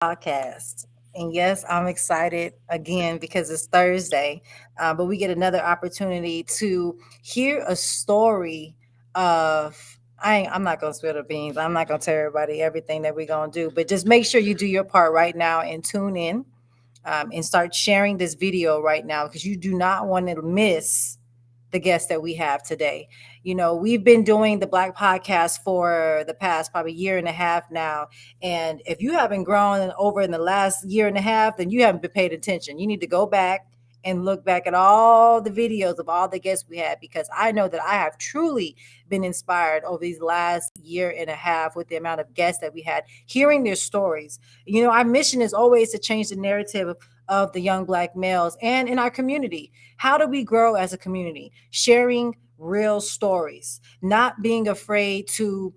podcast. And yes, I'm excited again because it's Thursday, but we get another opportunity to hear a story of. I'm not gonna spill the beans. I'm not gonna tell everybody everything that we're gonna do, but just make sure you do your part right now and tune in and start sharing this video right now because you do not want to miss the guest that we have today. You know, we've been doing the Black podcast for the past probably year and a half now. And if you haven't grown over in the last year and a half, then you haven't been paid attention. You need to go back and look back at all the videos of all the guests we had because I know that I have truly been inspired over these last year and a half with the amount of guests that we had, hearing their stories. You know, our mission is always to change the narrative of the young Black males and in our community. How do we grow as a community? Sharing real stories, not being afraid to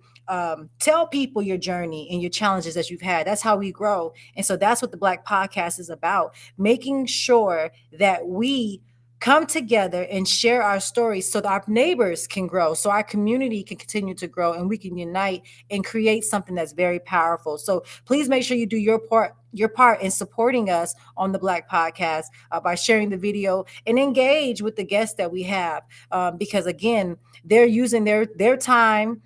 tell people your journey and your challenges that you've had. That's how we grow. And so that's what the Black podcast is about, making sure that we come together and share our stories so that our neighbors can grow, so our community can continue to grow and we can unite and create something that's very powerful. So please make sure you do your part in supporting us on the Black podcast by sharing the video and engage with the guests that we have because again, they're using their time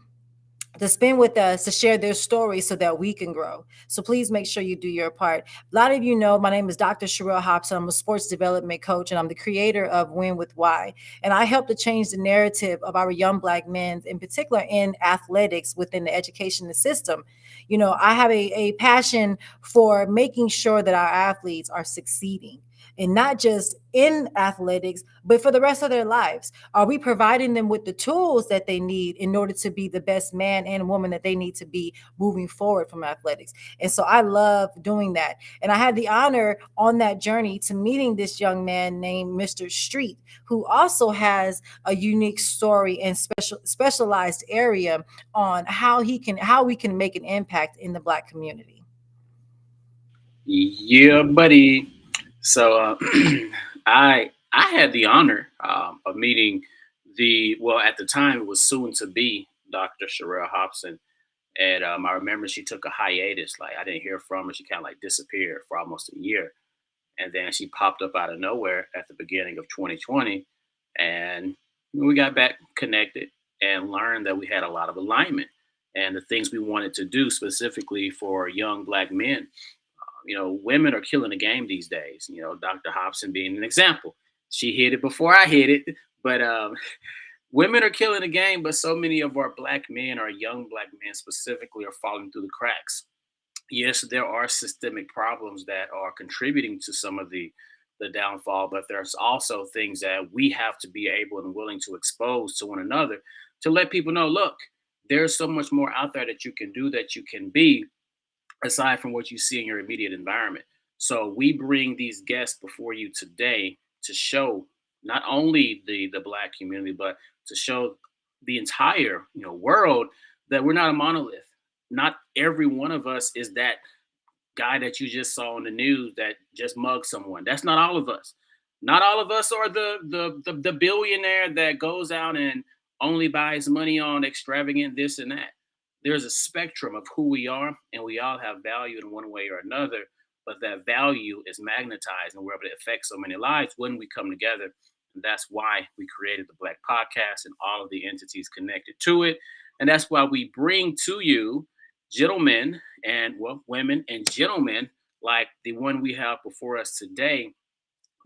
to spend with us to share their stories so that we can grow. So please make sure you do your part. A lot of you know my name is Dr. Sherelle Hobson. I'm a sports development coach and I'm the creator of Win with Why. And I help to change the narrative of our young Black men, in particular in athletics within the education system. You know, I have a passion for making sure that our athletes are succeeding and not just in athletics, but for the rest of their lives. Are we providing them with the tools that they need in order to be the best man and woman that they need to be moving forward from athletics? And so I love doing that. And I had the honor on that journey to meeting this young man named Mr. Street, who also has a unique story and specialized area on how we can make an impact in the Black community. Yeah, buddy. So I had the honor of meeting at the time it was soon to be Dr. Sherelle Hobson, and I remember she took a hiatus. Like I didn't hear from her. She kind of like disappeared for almost a year, and then she popped up out of nowhere at the beginning of 2020, and we got back connected and learned that we had a lot of alignment and the things we wanted to do specifically for young Black men. Women are killing the game these days. Dr. Hobson being an example. She hit it before I hit it, but women are killing the game. But so many of our Black men, our young Black men specifically, are falling through the cracks. Yes, there are systemic problems that are contributing to some of the downfall, but there's also things that we have to be able and willing to expose to one another to let people know, look, there's so much more out there that you can do, that you can be, aside from what you see in your immediate environment. So we bring these guests before you today to show not only the Black community, but to show the entire world that we're not a monolith. Not every one of us is that guy that you just saw on the news that just mugged someone. That's not all of us. Not all of us are the billionaire that goes out and only buys money on extravagant this and that. There's a spectrum of who we are, and we all have value in one way or another. But that value is magnetized, and we're able to affect so many lives when we come together. And that's why we created the Black Podcast and all of the entities connected to it. And that's why we bring to you gentlemen and women and gentlemen like the one we have before us today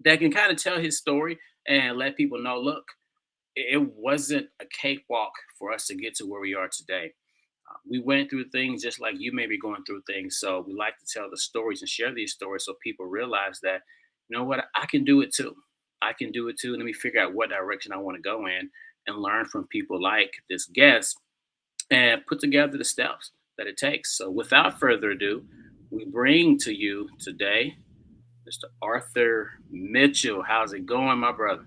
that can kind of tell his story and let people know, look, it wasn't a cakewalk for us to get to where we are today. We went through things just like you may be going through things. So we like to tell the stories and share these stories so people realize that, you know what, I can do it too. I can do it too. Let me figure out what direction I want to go in and learn from people like this guest and put together the steps that it takes. So without further ado, we bring to you today Mr. Arthur Mitchell. How's it going, my brother?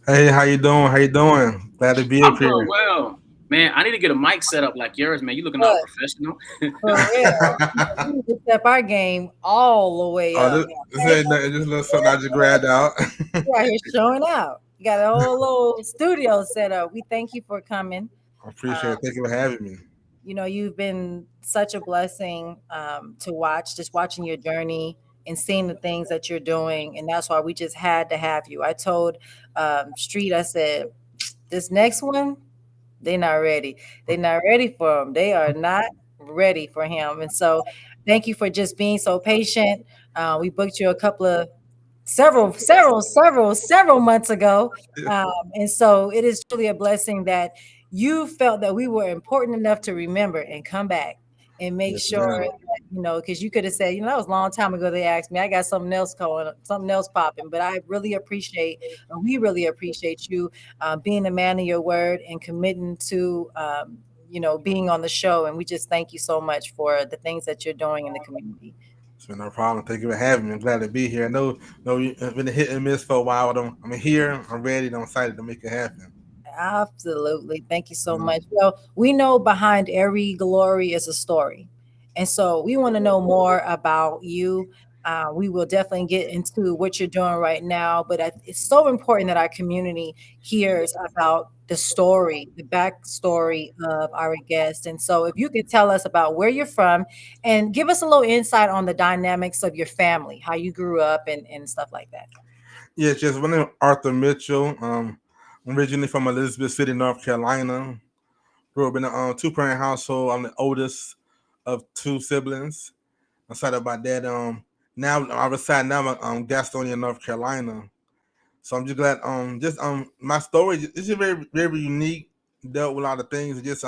Hey, how you doing? How you doing? Glad to be up I'm here. doing well. Man, I need to get a mic set up like yours, man. You looking all But professional. for real, we need to step our game all the way Oh, up. this ain't nothing. Just a little something I just grabbed out. You out here showing out. You got a whole little studio set up. We thank you for coming. I appreciate Uh, it. Thank you for having me. You've been such a blessing to watch, just watching your journey and seeing the things that you're doing. And that's why we just had to have you. I told Street, I said, this next one, they're not ready. They're not ready for him. They are not ready for him. And so thank you for just being so patient. We booked you a couple of several months ago. And so it is truly a blessing that you felt that we were important enough to remember and come back and make Yes, sure ma'am. that, because you could have said, that was a long time ago. They asked me, I got something else popping, but I really appreciate, and we really appreciate you being a man of your word and committing to, being on the show. And we just thank you so much for the things that you're doing in the community. It's been no problem. Thank you for having me. I'm glad to be here. I know, it's been a hit and miss for a while. I'm here. I'm ready. I'm excited to make it happen. Absolutely. Thank you so Mm. much. Well, we know behind every glory is a story. And so we want to know more about you. We will definitely get into what you're doing right now, but it's so important that our community hears about the story, the backstory of our guest. And so if you could tell us about where you're from and give us a little insight on the dynamics of your family, how you grew up and stuff like that. Yes, yes. My name is Arthur Mitchell. I'm originally from Elizabeth City, North Carolina. Grew up in a two-parent household. I'm the oldest of two siblings. Aside about that, now I reside now in Gastonia, North Carolina. So I'm just glad. Just my story is just very very unique. Dealt with a lot of things. Just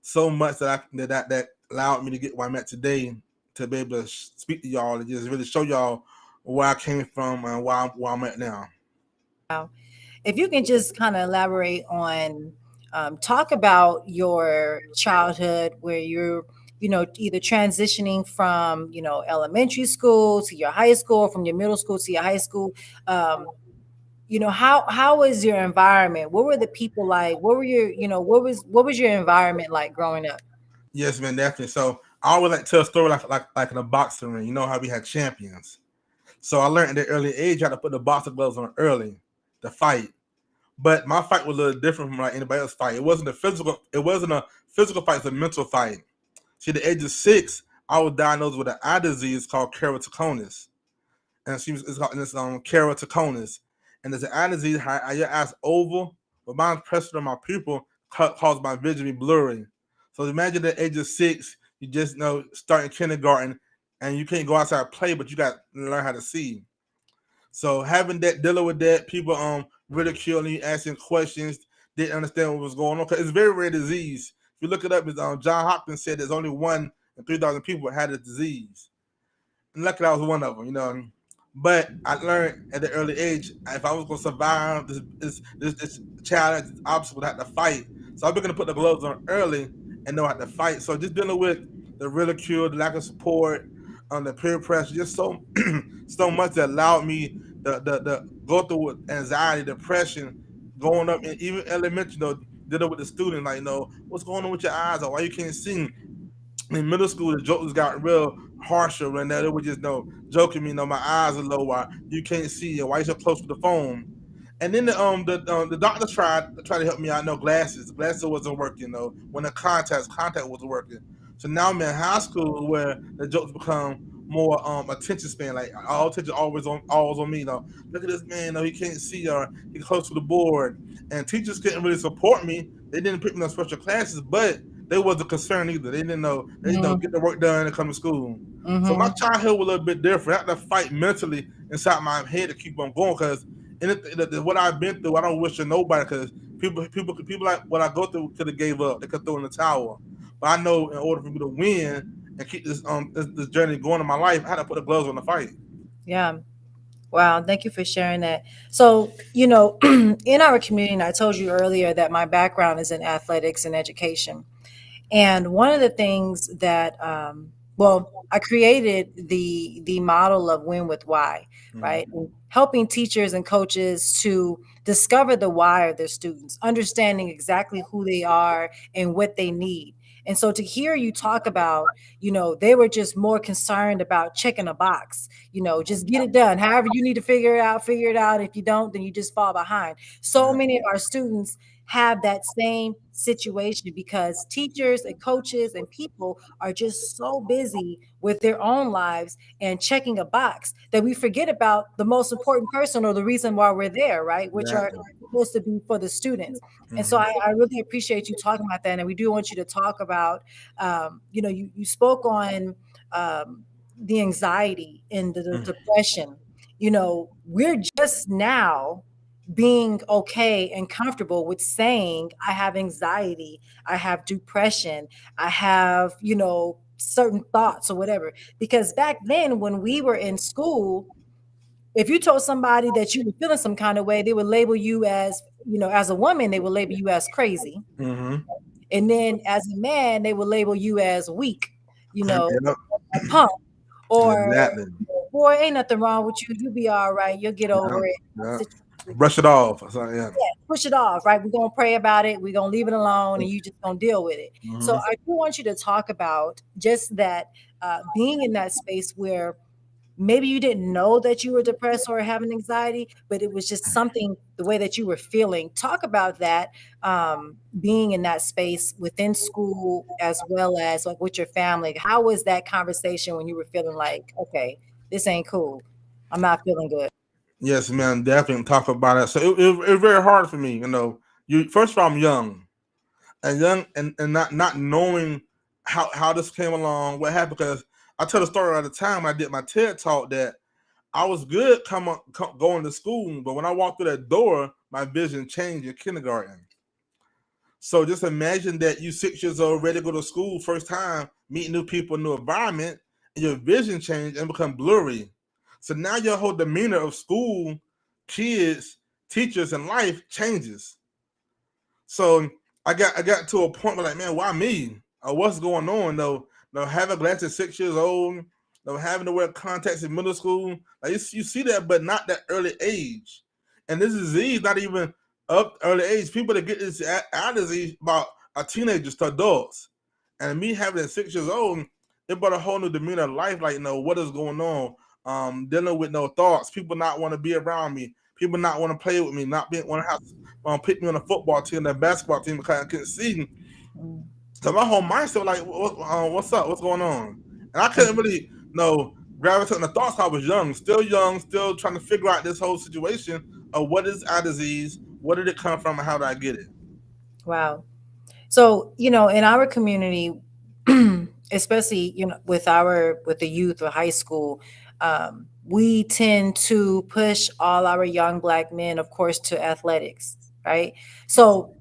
so much that allowed me to get where I'm at today. To be able to speak to y'all and just really show y'all where I came from and where I'm at now. Wow. If you can just kind of elaborate on, talk about your childhood where you're, either transitioning from, elementary school to your high school, from your middle school to your high school. Um, how was your environment? What were the people like? What were your, what was your environment like growing up? Yes, man, definitely. So I always like to tell a story like in a boxing ring. You know how we had champions. So I learned at an early age how to put the boxing gloves on early to fight. But my fight was a little different from like anybody else's fight. It wasn't a physical. It wasn't a physical fight. It's a mental fight. See, at the age of 6, I was diagnosed with an eye disease called keratoconus, and she was it's called this keratoconus, and it's an eye disease. Your eyes oval, but my pressure on my pupil caused my vision to be blurry. So imagine at the age of 6, you just know starting kindergarten, and you can't go outside and play, but you got to learn how to see. So having that, dealing with that, people ridiculing you, asking questions, didn't understand what was going on. Cause it's a very rare disease. If you look it up, it's, John Hopkins said there's only 1 in 3,000 people had the disease. And luckily I was one of them, you know. But I learned at the early age if I was gonna survive this challenge, this obstacle, I had to fight. So I began to put the gloves on early and know how to fight. So just dealing with the ridicule, the lack of support, the peer pressure, just so so much that allowed me the go through with anxiety, depression, going up and even elementary, dealing with the student, like, what's going on with your eyes or why you can't see. In middle school, the jokes got real harsher when they would just joking me, my eyes are low, why you can't see, and why you so close to the phone. And then the doctor tried to help me out. No glasses wasn't working. No, when the contact wasn't working. So now I'm in high school where the jokes become more attention span. Like all attention always on me. Look at this man. He can't see or he's close to the board. And teachers couldn't really support me. They didn't put me in special classes, but they wasn't concerned either. They didn't know. They get the work done and come to school. So my Mm-hmm. childhood was a little bit different. I had to fight mentally inside my head to keep on going because what I've been through, I don't wish on nobody because people like what I go through could have gave up. They could throw in the towel. But I know in order for me to win and keep this journey going in my life, I had to put the gloves on the fight. Yeah. Wow, thank you for sharing that. So, in our community, and I told you earlier that my background is in athletics and education. And one of the things that, well, I created the model of win with why, Mm-hmm. right? And helping teachers and coaches to discover the why of their students, understanding exactly who they are and what they need. And so to hear you talk about, they were just more concerned about checking a box, just get it done. However, you need to figure it out, figure it out. If you don't, then you just fall behind. So Yeah. many of our students, have that same situation, because teachers and coaches and people are just so busy with their own lives and checking a box that we forget about the most important person or the reason why we're there, right? Which are Exactly. supposed to be for the students. And so Hmm. I really appreciate you talking about that. And we do want you to talk about, you spoke on um, the anxiety and the depression. We're just now being okay and comfortable with saying, I have anxiety, I have depression, I have, certain thoughts or whatever. Because back then, when we were in school, if you told somebody that you were feeling some kind of way, they would label you as, as a woman, they would label you as crazy. Hmm. And then as a man, they would label you as weak, Yep. a punk, or Exactly. boy, ain't nothing wrong with you. You'll be all right. You'll get Yeah. over it. Yeah. Sit you with Brush it off. So, yeah. push it off, right? We're gonna pray about it. We're gonna leave it alone, and you just gonna deal with it. So Hmm. I do want you to talk about just that, being in that space where maybe you didn't know that you were depressed or having anxiety, but it was just something, the way that you were feeling. Talk about that, being in that space within school as well as like with your family. How was that conversation when you were feeling like, okay, this ain't cool. I'm not feeling good. Yes, man. Definitely talk about it. So it's very hard for me. You first of all, I'm young. And young and not knowing how this came along, what happened, because I tell the story all the time. I did my TED talk that I was good going to school, but when I walked through that door, my vision changed in kindergarten. So just imagine that you 6 years old, ready to go to school, first time, meet new people, new environment, and your vision change and become blurry. So now your whole demeanor of school, kids, teachers, and life changes. So I got to a point where like, man, why me? What's going on? No, having glasses 6 years old, no having to wear contacts in middle school. Like you see that, but not that early age. And this disease not even up early age. People that get this eye disease about are teenagers to adults. And me having it 6 years old, it brought a whole new demeanor of life. Like, what is going on? Dealing with no thoughts. People not want to be around me. People not want to play with me. Not being want to have pick me on a football team, that basketball team, because I couldn't see. Mm. So my whole mindset was like, what's up? What's going on? And I couldn't really gravitate on the thoughts. I was young, still trying to figure out this whole situation of what is eye disease, where did it come from, and how did I get it? Wow. So, in our community, especially, with the youth or high school, we tend to push all our young black men, of course, to athletics, right? So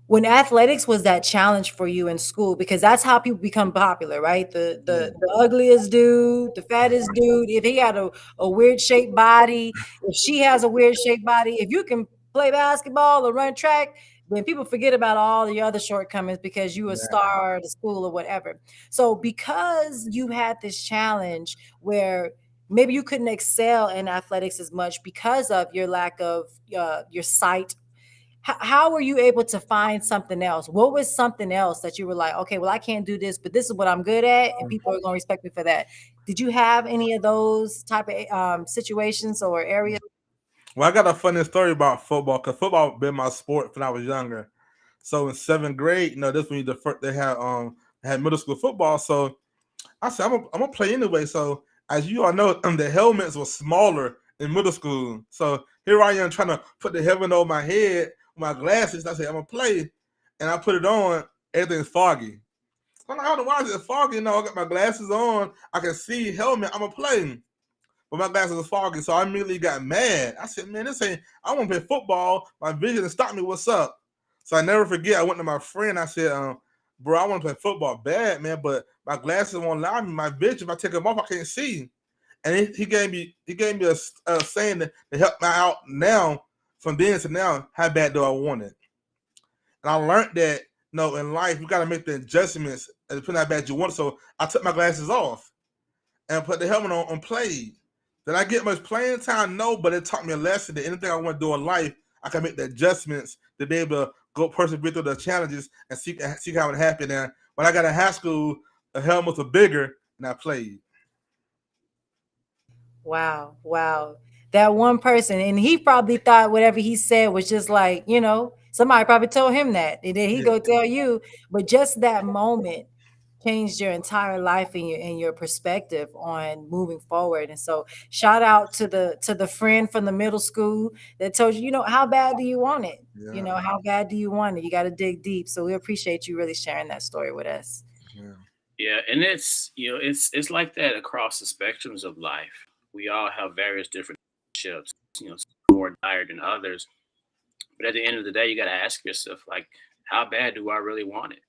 when athletics was that challenge for you in school, because that's how people become popular, right? the Yeah. the, the ugliest dude, the fattest dude, if he got a weird shaped body, if she has a weird shaped body, if you can play basketball or run track, then people forget about all the other shortcomings because you a Exactly. star at the school or whatever. So because you had this challenge where maybe you couldn't excel in athletics as much because of your lack of your sight, how were you able to find something else? What was something else that you were like, okay, well, I can't do this, but this is what I'm good at, and people are going to respect me for that? Did you have any of those type of situations or areas? Well, I got a funny story about football because football been my sport when I was younger. So in seventh grade, this when they had middle school football. So I said, I'm gonna play anyway. So as you all know, the helmets were smaller in middle school. So here I am trying to put the helmet over my head, my glasses. I said, I'm gonna play, and I put it on. Everything's foggy. So I'm like, oh, why is it foggy? I got my glasses on. I can see helmet. I'm gonna play, but my glasses was foggy. So I immediately got mad. I said, man, this ain't. I want to play football. My vision stopped me. What's up? So I never forget. I went to my friend. I said, bro, I want to play football bad, man, but my glasses won't allow me. My vision, if I take them off, I can't see. And he gave me a saying to help me out now. From then to now, how bad do I want it? And I learned that in life you got to make the adjustments and depending how bad you want it. So I took my glasses off and put the helmet on and played. Did I get much playing time? No, but it taught me a lesson that anything I want to do in life, I can make the adjustments to be able to go persevere through the challenges and see how it happened. And when I got in high school, the helmets were bigger and I played. Wow, wow. That one person, and he probably thought whatever he said was just like, Somebody probably told him that, and then he Yeah, go tell you. But just that moment changed your entire life and your perspective on moving forward. And so, shout out to the friend from the middle school that told you, how bad do you want it? yeah, How bad do you want it? You got to dig deep. So we appreciate you really sharing that story with us. yeah. Yeah, and it's like that across the spectrums of life. We all have various different relationships, some more dire than others. But at the end of the day, you got to ask yourself, like, how bad do I really want it?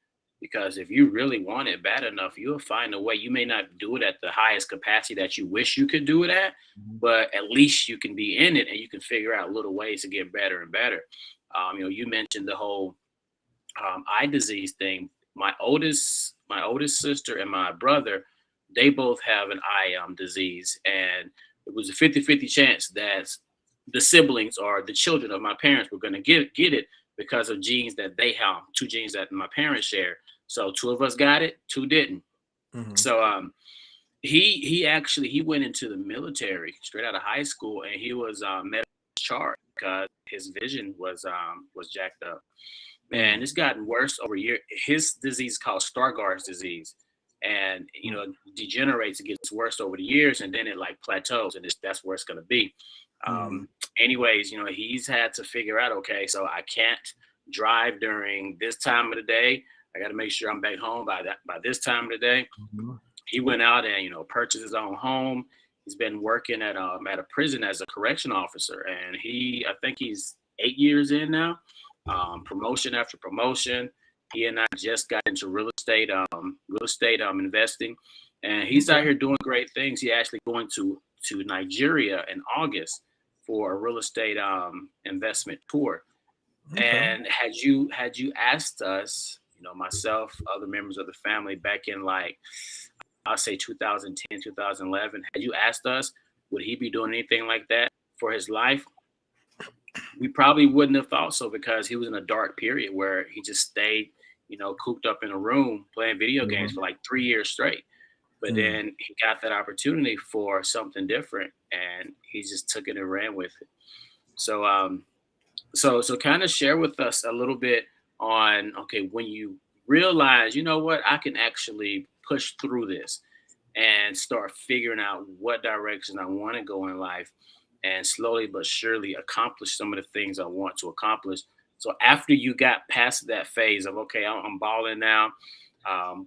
Because if you really want it bad enough, you'll find a way. You may not do it at the highest capacity that you wish you could do it at, Mhm. but at least you can be in it and you can figure out little ways to get better and better. You mentioned the whole eye disease thing. My oldest sister and my brother, they both have an eye disease, and it was a 50-50 chance that the siblings or the children of my parents were going to get it because of genes that they have, two genes that my parents share. So two of us got it, two didn't. Mhm. So he went into the military straight out of high school, and he was medically charged because his vision was jacked up. Man, Mm. it's gotten worse over year. His disease is called Stargard's disease, and Mm. degenerates. It gets worse over the years, and then it like plateaus, and that's where it's going to be. Mm. Anyways, he's had to figure out. Okay, so I can't drive during this time of the day. I got to make sure I'm back home by this time of the day. Mhm. He went out and purchased his own home. He's been working at a prison as a correction officer, and I think he's 8 years in now. Promotion after promotion. He and I just got into real estate investing, and he's Okay. out here doing great things. He actually going to Nigeria in August for a real estate investment tour. Okay. And had you asked us, myself, other members of the family back in like I'll say 2010, 2011, had you asked us, would he be doing anything like that for his life? We probably wouldn't have thought so because he was in a dark period where he just stayed, cooped up in a room playing video games Mhm. for like 3 years straight. But Mm. then he got that opportunity for something different, and he just took it and ran with it. So, so kind of share with us a little bit on, okay, when you realize, what, I can actually push through this and start figuring out what direction I want to go in life and slowly but surely accomplish some of the things I want to accomplish. So after you got past that phase of, okay, I'm balling now,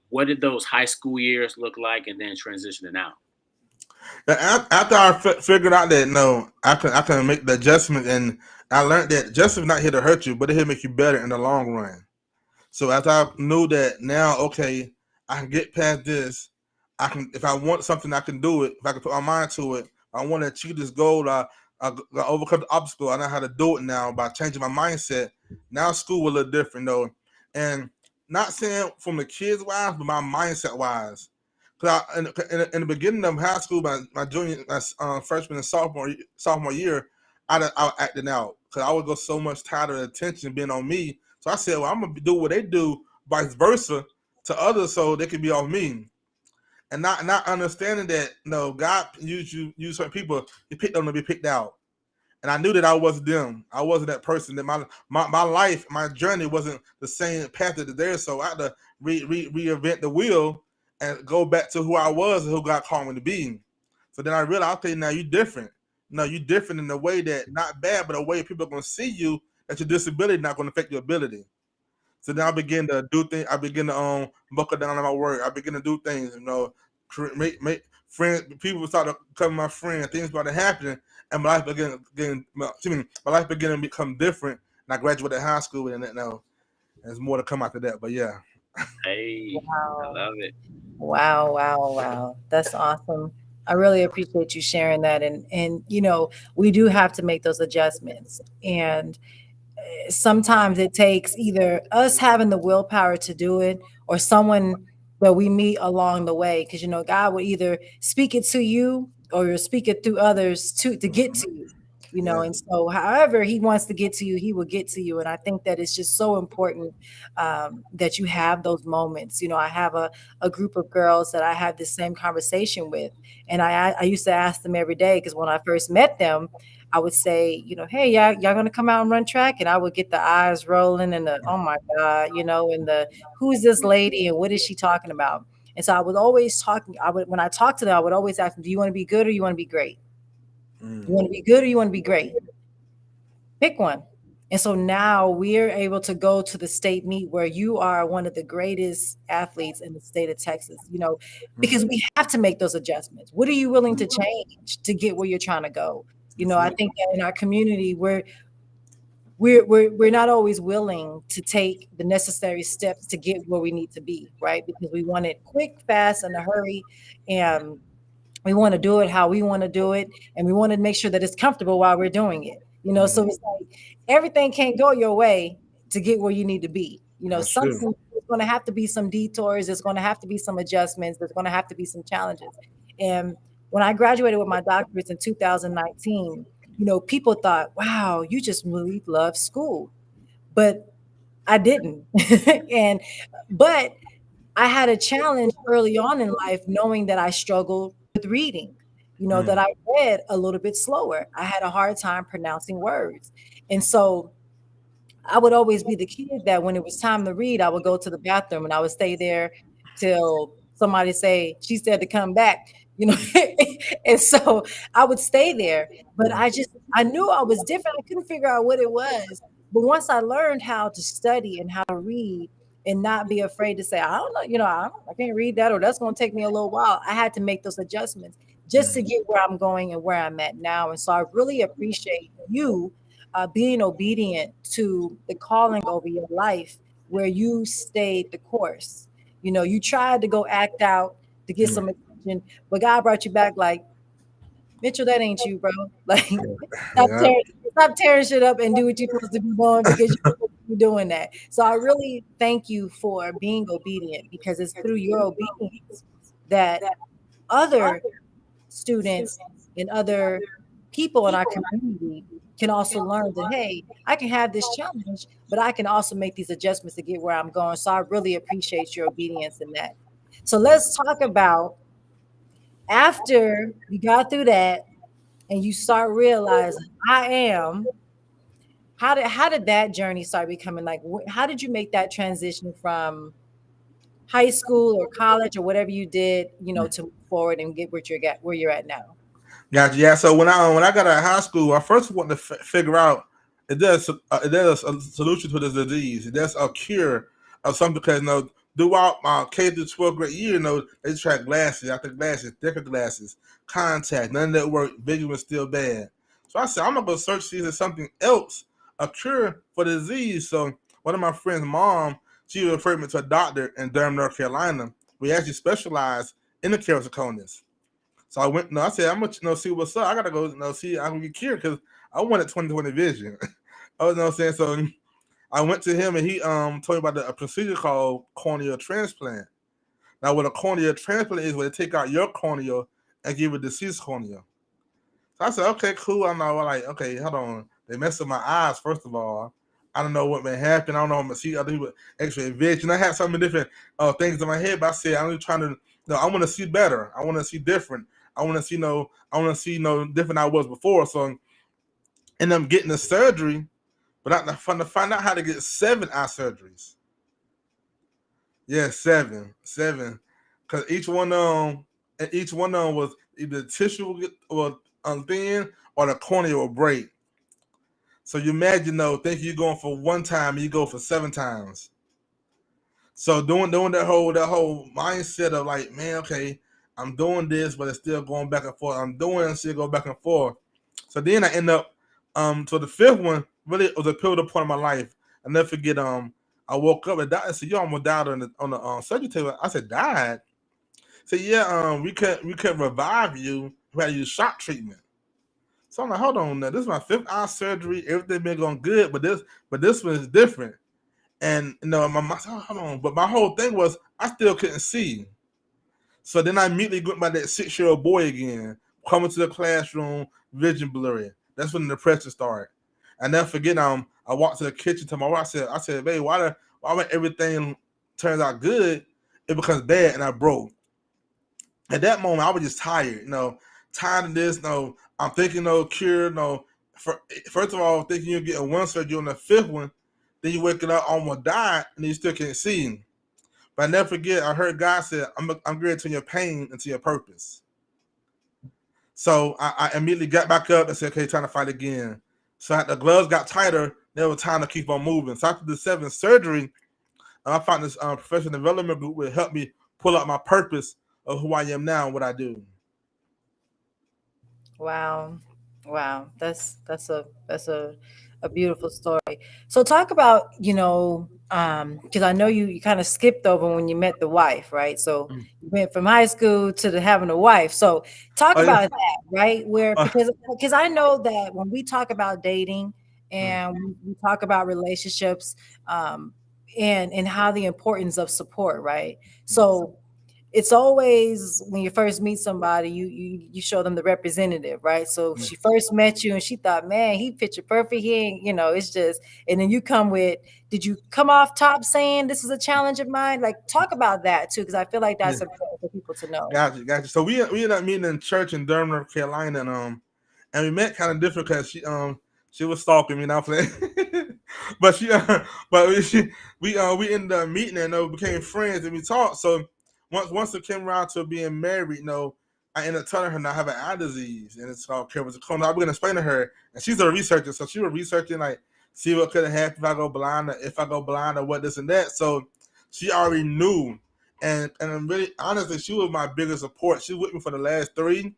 what did those high school years look like, and then transitioning out? After I figured out that no, I can make the adjustment, and I learned that adjustment not here to hurt you, but it here to make you better in the long run. So as I knew that now, okay, I can get past this. I can, if I want something, I can do it. If I can put my mind to it, I want to achieve this goal. I overcome the obstacle. I know how to do it now by changing my mindset. Now school will look different though, and not saying from the kids wise, but my mindset wise. Cause in the beginning of high school, my junior, my freshman and sophomore year, I was acting out because I would go so much tired of the attention being on me. So I said, well, I'm gonna do what they do, vice versa, to others, so they can be on me. And not understanding that God use certain people. He picked them to be picked out, and I knew that I wasn't them. I wasn't that person. That my life, my journey wasn't the same path that theirs. So I had to reinvent the wheel and go back to who I was and who God called me to be. So then I realized, okay, now you different. No, you different in the way that not bad, but a way people are going to see you that your disability not going to affect your ability. So then I begin to do things. I begin to buckle down on my work. I begin to do things. Make friends. People start to become my friend. Things started happening, and my life my life began to become different. And I graduated high school, and now there's more to come after that. But yeah, Hey, I Wow. love it. Wow, wow, wow. That's awesome. I really appreciate you sharing that. And we do have to make those adjustments. And sometimes it takes either us having the willpower to do it or someone that we meet along the way. Because God will either speak it to you or you'll speak it through others to get hmm to you. Yeah. And so however he wants to get to you, he will get to you. And I think that it's just so important that you have those moments. I have a group of girls that I have this same conversation with, and I used to ask them every day, because when I first met them, I would say, hey, y'all gonna come out and run track, and I would get the eyes rolling and the oh my god, and the who's this lady and what is she talking about? And so I would always talk. I would when I talk to them, I would always ask them, do you want to be good or you want to be great? You Mm. want to be good or you want to be great? Pick one. And so now we're able to go to the state meet where you are one of the greatest athletes in the state of Texas, because Mm. we have to make those adjustments. What are you willing to change to get where you're trying to go? I Absolutely. think that in our community, we're not always willing to take the necessary steps to get where we need to be, right? Because we want it quick, fast, in a hurry, and we want to do it how we want to do it, and we want to make sure that it's comfortable while we're doing it. So Mm. it's like everything can't go your way to get where you need to be. That's true. Something there's going to have to be some detours. There's going to have to be some adjustments. There's going to have to be some challenges. And when I graduated with my doctorates in 2019, people thought, "Wow, you just really love school," but I didn't. and but I had a challenge early on in life, knowing that I struggled with reading, that Mm. I read a little bit slower. I had a hard time pronouncing words. And so I would always be the kid that when it was time to read, I would go to the bathroom and I would stay there till somebody say, she said to come back, you know. And so I would stay there, but Mm. I knew I was different. I couldn't figure out what it was. But once I learned how to study and how to read and not be afraid to say, I don't know, I can't read that, or that's going to take me a little while. I had to make those adjustments just to Mm. get where I'm going and where I'm at now. And so I really appreciate you being obedient to the calling over your life, where you stayed the course. You tried to go act out to get Mm. some attention, but God brought you back like, Mitchell, that ain't you, bro. Like, Yeah. stop tearing shit up and do what you're supposed to be doing, because you're supposed to be doing that. So I really thank you for being obedient, because it's through your obedience that other students and other people in our community can also learn that, hey, I can have this challenge, but I can also make these adjustments to get where I'm going. So I really appreciate your obedience in that. So let's talk about, after you got through that and you start realizing I am, how did that journey start becoming, like, how did you make that transition from high school or college or whatever you did, to move forward and get where you're at now? Gotcha. Yeah. So when I got out of high school, I first wanted to figure out if there's a solution to this disease. If there's a cure of something, because throughout my K through 12th grade year, they tried glasses, after glasses, thicker glasses, contact, none of that worked. Vision was still bad. So I said, I'm gonna go search see if there's something else, a cure for the disease. So one of my friends' mom, she referred me to a doctor in Durham, North Carolina. We actually specialize in the keratoconus. So I went. No, I said I'm gonna see what's up. I gotta go. See I can get cured because I wanted 20/20 vision. I was saying. So I went to him and he told me about a procedure called corneal transplant. Now, what a corneal transplant is, where they take out your cornea and give a deceased cornea. So I said, okay, cool. I know. Like, okay, hold on. They messed up my eyes. First of all, I don't know what may happen. I don't know. I'm gonna see other people X-ray vision. I had so many different things in my head, but I said I'm just trying to. No, I want to see better. I want to see different. I want to see no. I want to see no different I was before. So, and I'm getting the surgery, but I'm trying to find out how to get 7 eye surgeries. Yeah, seven, because each one of them was either tissue will get or thin or the cornea will break. So you imagine though, think you're going for one time, you go for 7 times. So doing that whole mindset of like, man, okay, I'm doing this, but it's still going back and forth. I'm doing it and still go back and forth. So then I end up so the fifth one really was a pivotal point of my life. I never forget I woke up and doctor said, you almost died on the surgery table. I said, died? Said, yeah, we can't revive you. We had to use shock treatment. So I'm like, hold on now. This is my 5th eye surgery. Everything been going good, but this one is different. And my hold on. But my whole thing was I still couldn't see. So then I immediately went by that 6-year-old boy again, coming to the classroom, vision blurry. That's when the depression started. I never forget. I walked to the kitchen to my wife. I said, babe, why when everything turns out good, it becomes bad, and I broke. At that moment, I was just tired. Tired of this. No, I'm thinking no cure. No, for, first of all, thinking you're getting one surgery on the fifth one, then you waking up almost died, and you still can't see. But I never forget. I heard God said, I'm great to your pain and to your purpose." So I immediately got back up and said, "Okay, trying to fight again." So the gloves got tighter. There was time to keep on moving. So after the seventh surgery, I found this professional development group would help me pull out my purpose of who I am now and what I do. Wow. Wow. That's a beautiful story. So talk about, because I know you kind of skipped over when you met the wife, right? So Mm. you went from high school to having a wife. So talk Oh yeah. about that, right? Where Uh, because I know that when we talk about dating mm, and we talk about relationships, um, and how the importance of support, right? yes. So it's always when you first meet somebody, you show them the representative, right? So Mm. she first met you and she thought, man, he picture perfect. He ain't, it's just, and then you come with, did you come off top saying this is a challenge of mine? Like, talk about that too, because I feel like Yeah. that's important for people to know. Gotcha, gotcha. So we ended up meeting in church in Durham, North Carolina, and we met kind of different because she was stalking me, not playing, but we ended up meeting and became friends and we talked. So once it came around to being married, I ended up telling her I have an eye disease and it's called keratoconus. I was gonna explain to her, and she's a researcher, so she was researching like see what could have happened if I go blind or what this and that. So she already knew, and I'm really honestly, she was my biggest support. She was with me for the last three.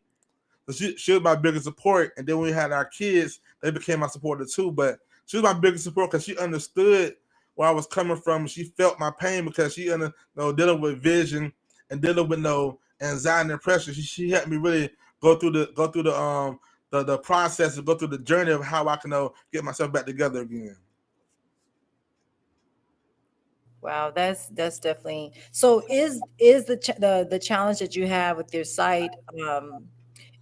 So she was my biggest support. And then when we had our kids, they became my supporter too. But she was my biggest support because she understood where I was coming from. She felt my pain because dealing with vision and dealing with anxiety and pressure. She helped me really go through the process and go through the journey of how I can get myself back together again. Wow, that's definitely so. Is the challenge that you have with your sight?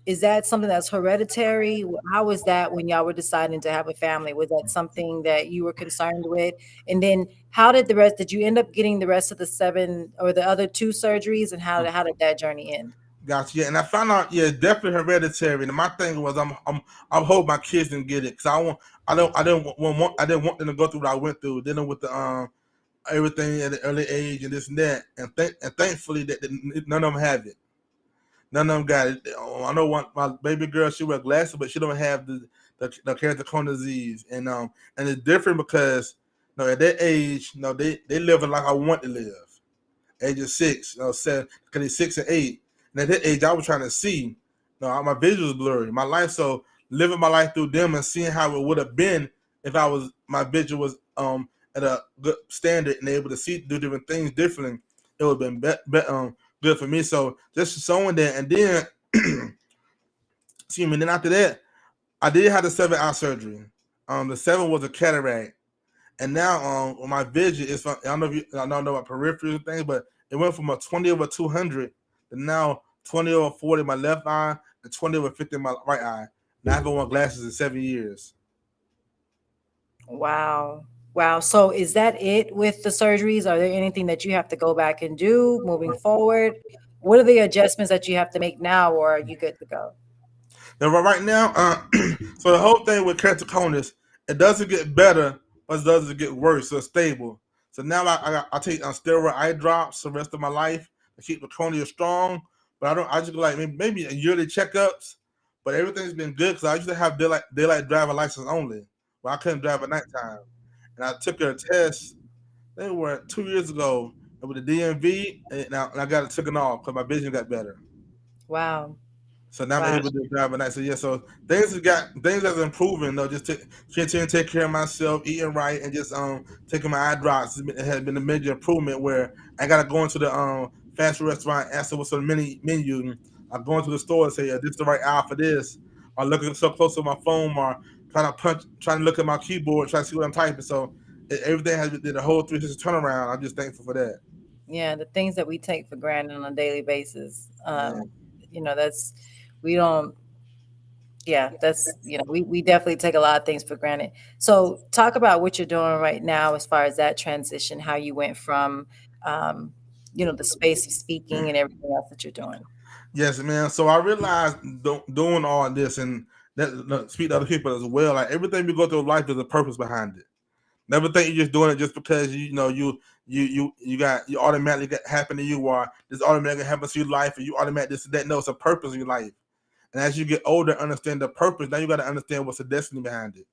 Is that something that's hereditary? How was that when y'all were deciding to have a family? Was that something that you were concerned with? And then how did did you end up getting the rest of the seven or the other two surgeries? And how did that journey end? Gotcha. Yeah, and I found out, yeah, definitely hereditary. And my thing was, I hope my kids didn't get it because I didn't want them to go through what I went through, dealing with the everything at an early age and this and that. And thankfully that none of them have it. None of them got it. I know my baby girl, she wear glasses, but she don't have the keratoconus disease. And it's different because at that age, they living like I want to live. Age of 6, 7, because he's 6 and 8. And at that age, I was trying to see. My vision was blurry. My life, so living my life through them and seeing how it would have been if my vision was at a good standard and able to do different things differently, it would have been good for me. So just showing that, and then excuse me. Then after that, I did have the 7 eye surgery. The 7 was a cataract. And now my vision is from, I don't know if I don't know about peripheral things, but it went from a 20 over 200 to now 20 over 40 in my left eye and 20 over 50 in my right eye. Now I haven't worn glasses in 7 years. Wow. Wow. So is that it with the surgeries? Are there anything that you have to go back and do moving forward? What are the adjustments that you have to make now, or are you good to go? Now, right now, so the whole thing with keratoconus, it doesn't get better, but it doesn't get worse. So it's stable. So now I take steroid eye drops the rest of my life to keep the cornea strong. But I don't. I just like maybe a yearly checkups. But everything's been good because I used to have daylight driver license only, but I couldn't drive at nighttime. And I took a test. They were 2 years ago with the DMV, and I got it taken off because my vision got better. Wow. So now I'm Wow. able to drive at night. So yeah, so things that's improving. Just to continue to take care of myself, eating right, and just taking my eye drops. It has been a major improvement where I gotta go into the fast food restaurant, ask them what's on the menu. And I go into the store and say, yeah, this is the right aisle for this. Or looking so close to my phone, or trying to look at my keyboard, trying to see what I'm typing. So everything has did a whole 360 turnaround. I'm just thankful for that. Yeah, the things that we take for granted on a daily basis. Yeah. That's we don't. Yeah, that's, we definitely take a lot of things for granted. So talk about what you're doing right now as far as that transition, how you went from, um, the space of speaking and everything else that you're doing. Yes, man. So I realized doing all this and that speak to other people as well. Like everything we go through in life, there's a purpose behind it. Never think you're just doing it just because you automatically get happen to you, or this automatically happens to your life, or you automatically this and that. No, it's a purpose in your life. And as you get older, understand the purpose. Now you got to understand what's the destiny behind it.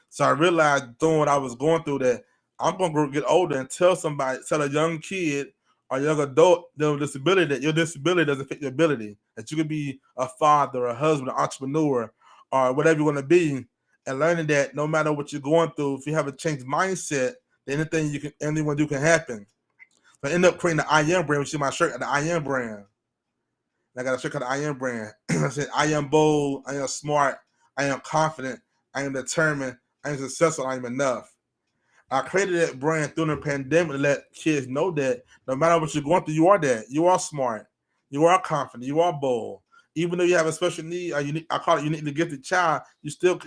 So I realized doing what I was going through that I'm gonna get older and tell a young kid or young adult with disability that your disability doesn't fit your ability. That you could be a father, a husband, an entrepreneur, or whatever you want to be, and learning that no matter what you're going through, if you have a changed mindset, then anyone do can happen. So I ended up creating the I Am brand, which is my shirt, the I Am brand. And I got a shirt called the I Am brand. I said, I am bold, I am smart, I am confident, I am determined, I am successful, I am enough. I created that brand through the pandemic to let kids know that no matter what you're going through, you are that. You are smart. You are confident. You are bold. Even though you have a special need, or unique, I call it uniquely gifted child, you still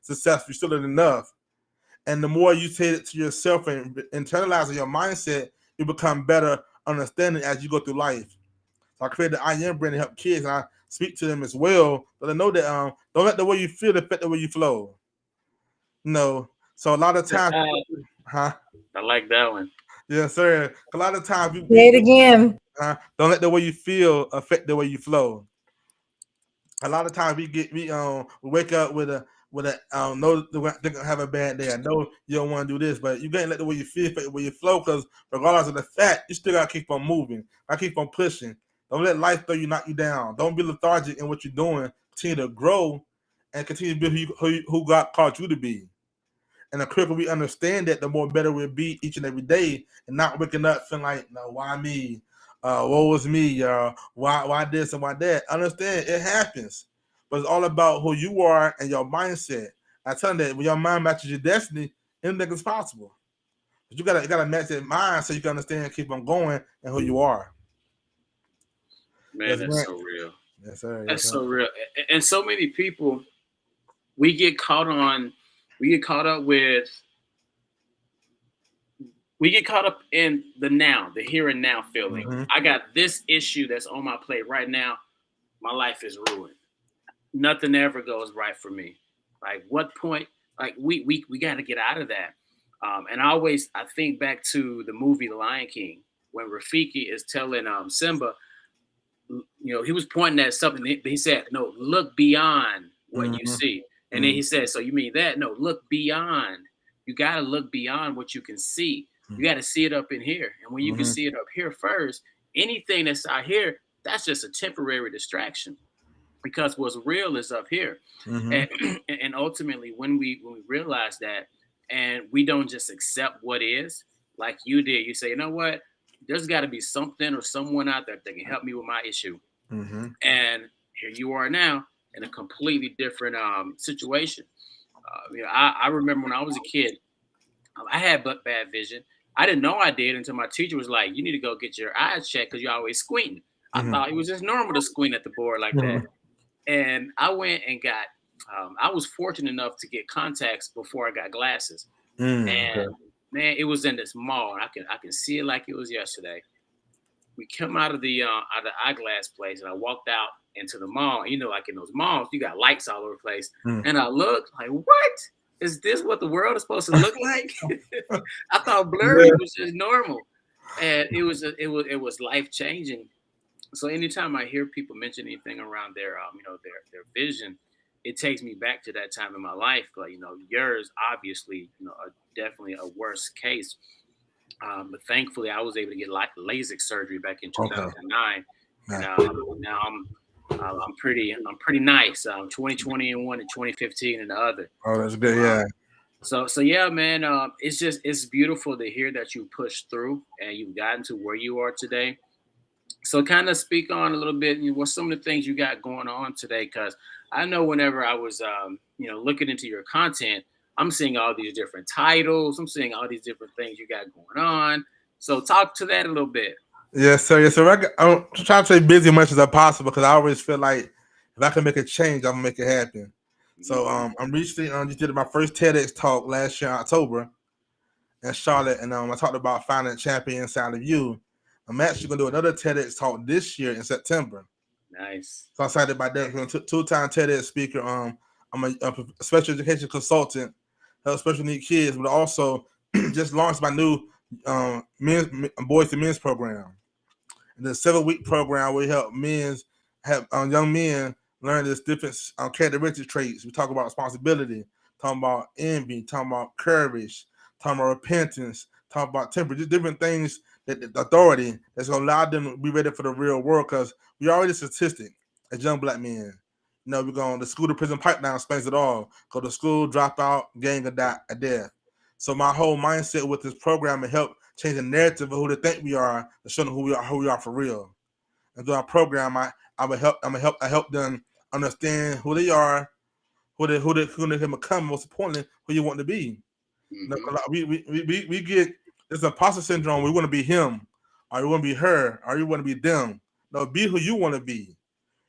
successful. You're still enough. And the more you say it to yourself and internalize your mindset, you become better understanding as you go through life. So I created the I Am brand to help kids, and I speak to them as well. But I know that don't let the way you feel affect the way you flow. No. So a lot of times, huh? I like that one. Yes, sir. A lot of times Say it again. don't let the way you feel affect the way you flow. A lot of times we wake up with a know they're gonna have a bad day. I know you don't want to do this, but you can't let the way you feel affect the way you flow, because regardless of the fact, you still gotta keep on moving. I keep on pushing. Don't let life throw you, knock you down. Don't be lethargic in what you're doing. Continue to grow and continue to be who God called you to be. And the quicker we understand that, the more better we'll be each and every day, and not waking up feeling like, no, why me? What was me? Why this and why that? Understand it happens, but it's all about who you are and your mindset. I tell you that when your mind matches your destiny, anything is possible. But you gotta match that mind so you can understand and keep on going and who you are. Man, Yes, that's man. so real. Yes, sir. Yes, That's sir. so real. And so many people, we get caught on, we get caught up with, we get caught up in the now, the here and now feeling. Mm-hmm. I got this issue that's on my plate right now. My life is ruined. Nothing ever goes right for me. Like what point? Like we got to get out of that. And I think back to the movie The Lion King when Rafiki is telling Simba, he was pointing at something. He said, "No, look beyond what you Mm-hmm. see." And then he said, "So you mean that? No, look beyond. You got to look beyond what you can see. You got to see it up in here. And when you can Mm-hmm. see it up here first, anything that's out here, that's just a temporary distraction, because what's real is up here." Mm-hmm. And and ultimately, when we realize that, and we don't just accept what is, like you did, you say, you know what, there's got to be something or someone out there that can help me with my issue. Mm-hmm. And here you are now in a completely different situation. I remember when I was a kid, I had bad vision. I didn't know I did until my teacher was like, "You need to go get your eyes checked because you're always squinting." I Mm-hmm. thought it was just normal to squint at the board like that. And I went and got. I was fortunate enough to get contacts before I got glasses. Mm-hmm. And Okay. man, it was in this mall. And I can see it like it was yesterday. We come out of the eyeglass place, and I walked out into the mall. Like in those malls, you got lights all over the place. Mm-hmm. And I looked like, what is this? What the world is supposed to look like? I thought blurry Yeah. was just normal, and it was life changing. So anytime I hear people mention anything around their vision, it takes me back to that time in my life. Like yours, obviously, definitely a worse case. But thankfully, I was able to get LASIK surgery back in Okay. 2009, and Nice. now I'm pretty nice. 2020 in one and 2015 in the other. Oh, that's good. Um, Yeah. so yeah, man. It's beautiful to hear that you pushed through and you've gotten to where you are today. So kind of speak on a little bit, what some of the things you got going on today, because I know whenever I was looking into your content, I'm seeing all these different titles, I'm seeing all these different things you got going on. So talk to that a little bit. Yes, sir. Yes, sir. I'm trying to stay busy as much as I possible because I always feel like If I can make a change, I'm gonna make it happen. So Hmm. I'm recently just did my first TEDx talk last year in October in Charlotte, and I talked about finding a champion inside of you. I'm actually gonna do another TEDx talk this year in September. Nice. So I'm excited about that. I'm a two-time TEDx speaker. I'm a special education consultant, help special need kids, but also just launched my new boys to men's program. And the 7-week program we help young men learn this different characteristic traits. We talk about responsibility, talking about envy, talking about courage, talking about repentance, talking about temper, just different things that the authority that's gonna allow them to be ready for the real world. Because we already statistic as young black men. We're going the school to prison pipeline explains it all. Go to school, drop out, gang or die a death. So my whole mindset with this program to help change the narrative of who they think we are, to show them who we are for real. And through our program, I help them understand who they are, who they can become. Most importantly, who you want to be. Hmm. We get this imposter syndrome. We want to be him, or you want to be her, or you want to be them. No, be who you want to be.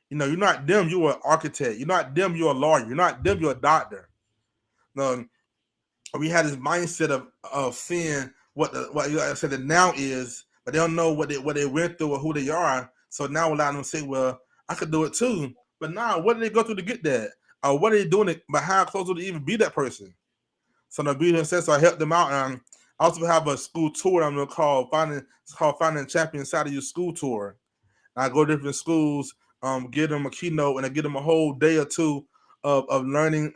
You're not them. You're an architect. You're not them. You're a lawyer. You're not them. You're a doctor. No, we had this mindset of seeing what I said the now is, but they don't know what they went through or who they are. So now we're allowing them to say, "Well, I could do it too." But now, what did they go through to get that? Or what are they doing it behind closed door to even be that person? So the beauty says, so I helped them out. And I also have a school tour I'm gonna call finding champion inside of your school tour. I go to different schools, give them a keynote, and I give them a whole day or two of learning,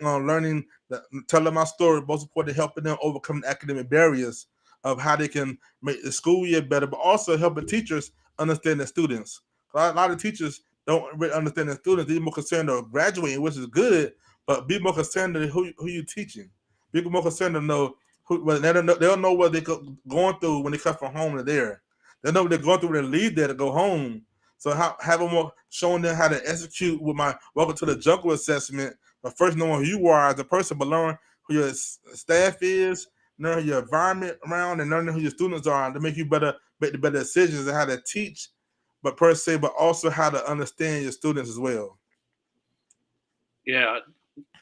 telling my story, most importantly, helping them overcome the academic barriers of how they can make the school year better, but also helping teachers understand their students. A lot of teachers don't really understand their students. They're more concerned of graduating, which is good, but be more concerned with who you're teaching. Be more concerned to know who. Well, they don't know what they're going through when they come from home to there. They know what they're going through when they leave there to go home. So have them more showing them how to execute with my welcome to the jungle assessment. But first knowing who you are as a person, but learn who your staff is, learn your environment around, and learning who your students are to make you make the better decisions and how to teach, but per se, but also how to understand your students as well. Yeah,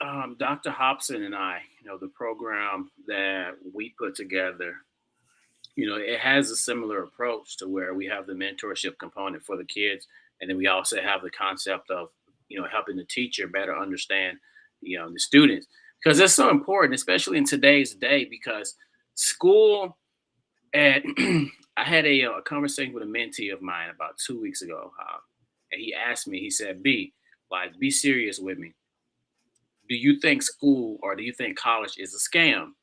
Dr. Hobson and I, the program that we put together, it has a similar approach to where we have the mentorship component for the kids, and then we also have the concept of, helping the teacher better understand, the students, because that's so important, especially in today's day, because school and I had a conversation with a mentee of mine about 2 weeks ago, and he asked me, he said, "B, like, be serious with me. Do you think school or do you think college is a scam?"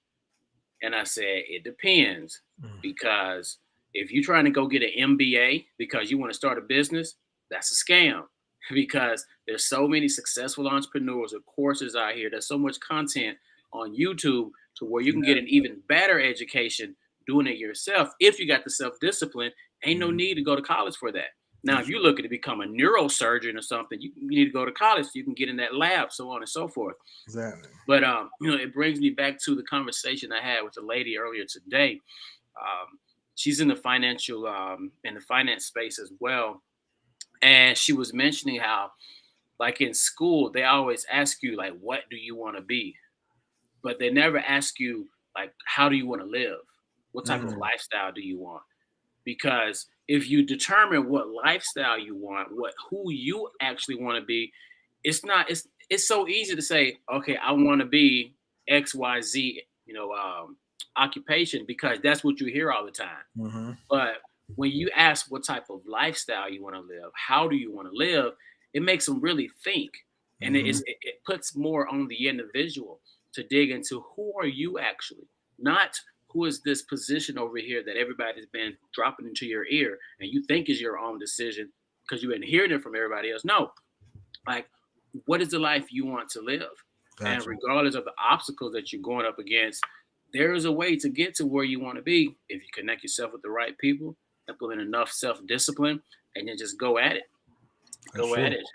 And I said, it depends. Because if you're trying to go get an MBA because you want to start a business, that's a scam. Because there's so many successful entrepreneurs or courses out here. There's so much content on YouTube to where you can get an even better education doing it yourself. If you got the self-discipline, ain't no Mhm. need to go to college for that. Now, That's if you're true. looking to become a neurosurgeon or something, you need to go to college so you can get in that lab, so on and so forth. Exactly. But it brings me back to the conversation I had with a lady earlier today. Um, she's in the finance space as well, and she was mentioning how, like in school, they always ask you like, "What do you want to be?" But they never ask you like, "How do you want to live? What type of Mm, lifestyle do you want?" Because if you determine what lifestyle you want, who you actually want to be, it's so easy to say, okay, I want to be XYZ, occupation, because that's what you hear all the time. mm-hmm. But when you ask what type of lifestyle you want to live, how do you want to live, it makes them really think, and Mm-hmm. it puts more on the individual to dig into who are you actually, not who is this position over here that everybody's been dropping into your ear and you think is your own decision because you've been hearing it from everybody else. No, like, what is the life you want to live? And Gotcha. regardless of the obstacles that you're going up against, there is a way to get to where you want to be if you connect yourself with the right people, implement enough self discipline, and then just go at it. That's Go true. at it.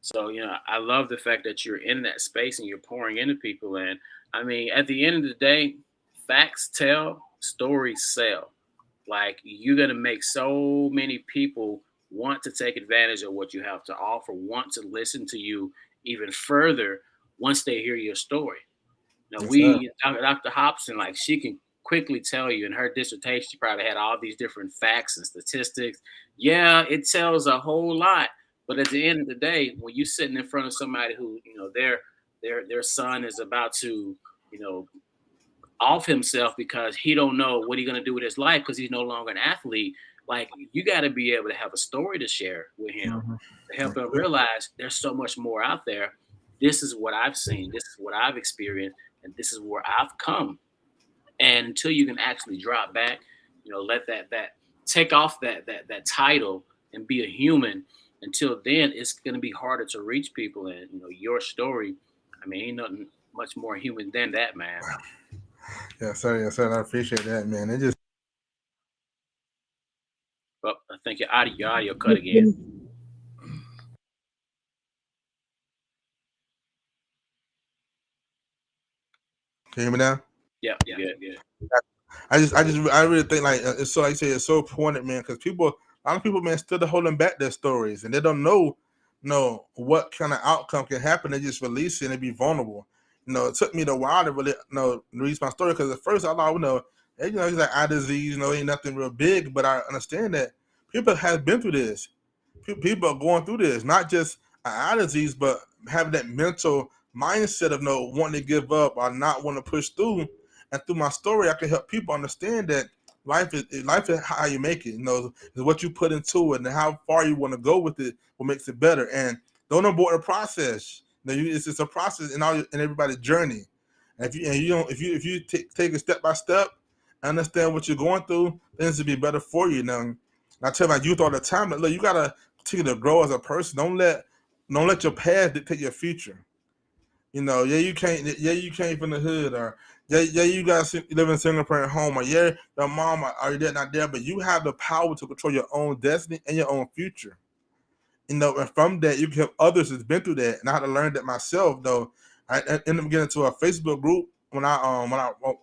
So, I love the fact that you're in that space and you're pouring into people. And I mean, at the end of the day, facts tell, stories sell. Like, you're gonna make so many people want to take advantage of what you have to offer, want to listen to you even further once they hear your story. Yes, sir. We Dr. Hobson, like she can quickly tell you in her dissertation, she probably had all these different facts and statistics. Yeah, it tells a whole lot, but at the end of the day, when you're sitting in front of somebody who, their son is about to, you know, off himself because he don't know what he's gonna do with his life because he's no longer an athlete. Like you got to be able to have a story to share with him Mhm. to help him realize there's so much more out there. This is what I've seen. This is what I've experienced, and this is where I've come. And until you can actually drop back, let that take off that title and be a human. Until then, it's gonna be harder to reach people. And your story, I mean, ain't nothing much more human than that, man. Yes, sir. Yes, sir. I appreciate that, man. It just But I think your audio cut again. can you hear me now? Yep, you good. I really think like it's so like you say it's so important, man, because a lot of people, man, still holding back their stories and they don't know what kind of outcome can happen. They just release it and they be vulnerable. It took me a while to really release my story because at first I thought, hey, it's like eye disease, ain't nothing real big, but I understand that people have been through this. People are going through this, not just an eye disease, but having that mental mindset of no wanting to give up or not want to push through. And through my story, I can help people understand that life is how you make it. Is what you put into it and how far you want to go with it. What makes it better, and don't abort the process. It's just a process in everybody's journey. And if you take it step by step, understand what you're going through, things will be better for you. Now, I tell my youth all the time that look, you gotta continue to grow as a person. Don't let your past dictate your future. Yeah, you can't. Yeah, you came from the hood, or yeah, you guys live in a single parent home, or yeah, your mom or your dad not there, but you have the power to control your own destiny and your own future. And from that, you can help others that's been through that. And I had to learn that myself, though. I ended up getting into a Facebook group when I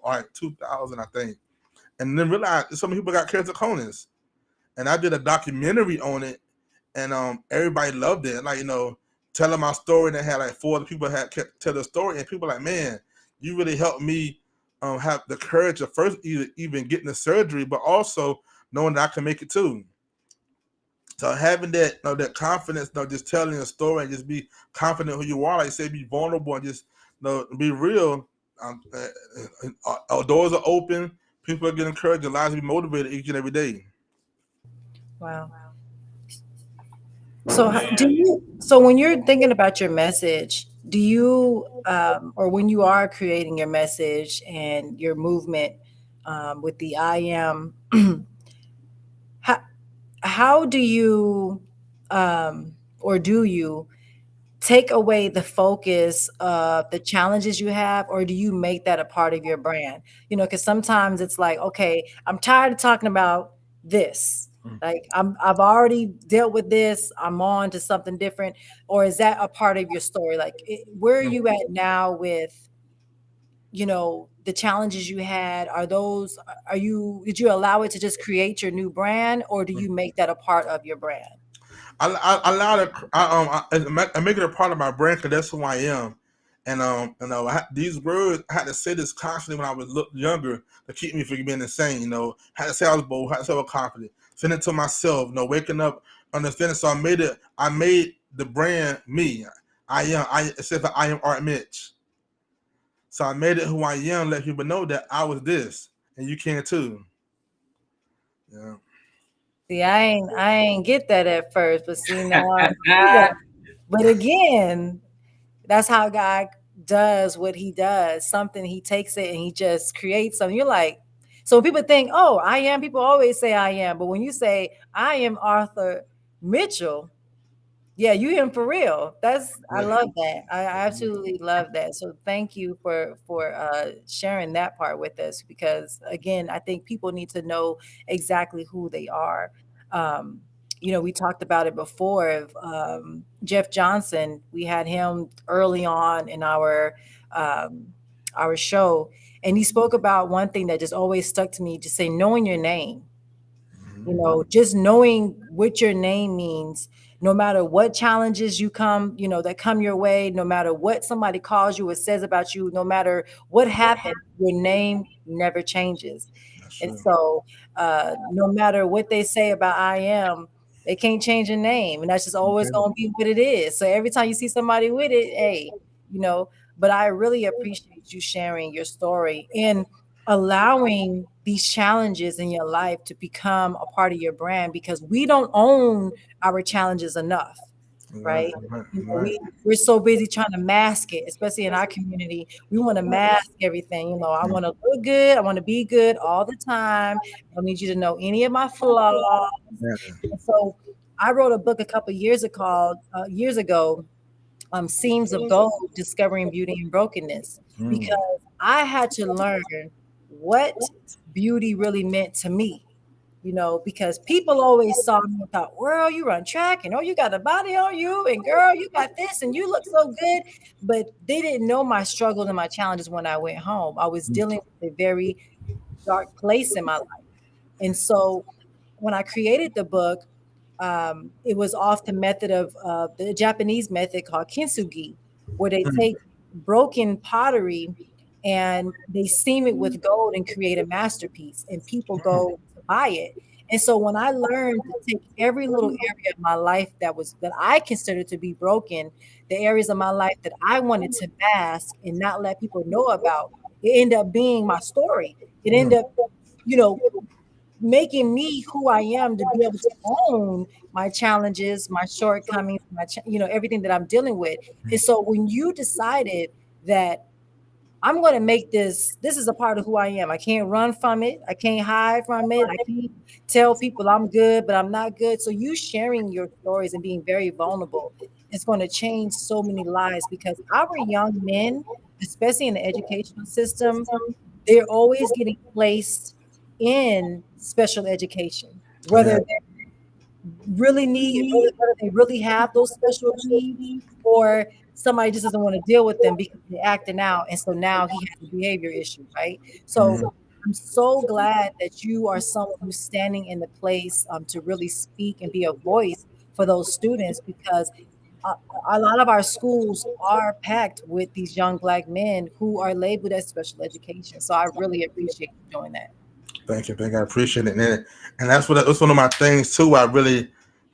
like 2000, I think, and then realized some people got keratoconus, and I did a documentary on it, and everybody loved it. Like telling my story, and they had like four other people had tell the story, and people were like, man, you really helped me have the courage of first even getting the surgery, but also knowing that I can make it too. So having that that confidence, just telling a story and just be confident who you are, like say, be vulnerable and just be real. Doors are open. People are getting encouraged. Their lives be motivated each and every day. Wow. So so when you're thinking about your message, do you or when you are creating your message and your movement with the I am, how how do you or do you take away the focus of the challenges you have, or do you make that a part of your brand? Because sometimes it's like, okay, I'm tired of talking about this. Like I've already dealt with this. I'm on to something different. Or is that a part of your story? Like where are you at now with, the challenges you had? Did you allow it to just create your new brand, or do you make that a part of your brand? I allow it. I make it a part of my brand because that's who I am. And these words I had to say this constantly when I was younger to keep me from being insane. Had to say I was bold, had to say I was confident. Send it to myself. Waking up, understanding. So I made it. I made the brand me. I am. It says that I am Art Mitch. So I made it who I am. Let people know that I was this, and you can too. Yeah. See, I ain't get that at first, but see now I see that. But again, that's how God does what he does. Something he takes it and he just creates something. You're like, so when people think, oh, I am, people always say I am. But when you say I am Arthur Mitchell, yeah, you him for real. I Yeah. love that. I absolutely love that. So thank you for sharing that part with us, because again, I think people need to know exactly who they are. Um, we talked about it before of Jeff Johnson. We had him early on in um, our show, and he spoke about one thing that just always stuck to me: just say knowing your name. You know, just knowing what your name means, no matter what challenges you come, you know, that come your way, no matter what somebody calls you or says about you, no matter what happened, your name never changes. That's And true. so, no matter what they say about I am, they can't change your name, and that's just always Okay. going to be what it is. So every time you see somebody with it, hey, you know. But I really appreciate you sharing your story and allowing these challenges in your life to become a part of your brand, because we don't own our challenges enough, Right, right? right, You know, right. we're so busy trying to mask it, especially in our community. We want to mask everything. You know, I want to look good, I want to be good all the time. I don't need you to know any of my flaws. Yeah. And so I wrote a book a couple years ago, Seams of Gold, Discovering Beauty in Brokenness, Mm. because I had to learn what beauty really meant to me. You know, because people always saw me and thought, "Girl, you run track, and oh, you got a body on you, and girl, you got this, and you look so good." But they didn't know my struggles and my challenges when I went home. I was dealing with a very dark place in my life. And so when I created the book, it was off the method of the Japanese method called kintsugi, where they take broken pottery and they seam it with gold and create a masterpiece, and people go to buy it. And so when I learned to take every little area of my life that I considered to be broken, the areas of my life that I wanted to mask and not let people know about, it ended up being my story. It ended up, you know, making me who I am to be able to own my challenges, my shortcomings, you know, everything that I'm dealing with. And so when you decided that I'm going to make this is a part of who I am. I can't run from it. I can't hide from it. I can't tell people I'm good, but I'm not good. So you sharing your stories and being very vulnerable is going to change so many lives, because our young men, especially in the educational system, they're always getting placed in special education, Yeah. whether whether they really have those special needs, or somebody just doesn't want to deal with them because they're acting out, and so now he has a behavior issue, right? So Mhm. I'm so glad that you are someone who's standing in the place, to really speak and be a voice for those students, because a, a lot of our schools are packed with these young Black men who are labeled as special education. So I really appreciate you doing that. Thank you, thank you. I appreciate it, and that's one of my things too. I really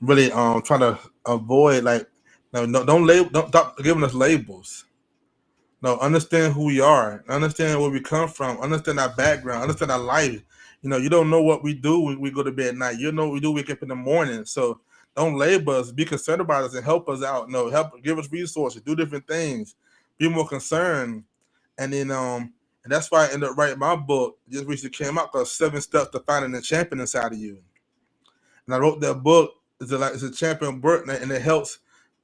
try to avoid, like, no, don't label, don't stop giving us labels. No, understand who we are, understand where we come from, understand our background, understand our life. You don't know what we do when we go to bed at night. You know what we do, wake up in the morning. So don't label us. Be concerned about us and help us out. No, help, give us resources, do different things, be more concerned. And then and that's why I ended up writing my book. Just recently came out, called 7 Steps to Finding a Champion Inside of You. And I wrote that book. It's a champion book, and it helps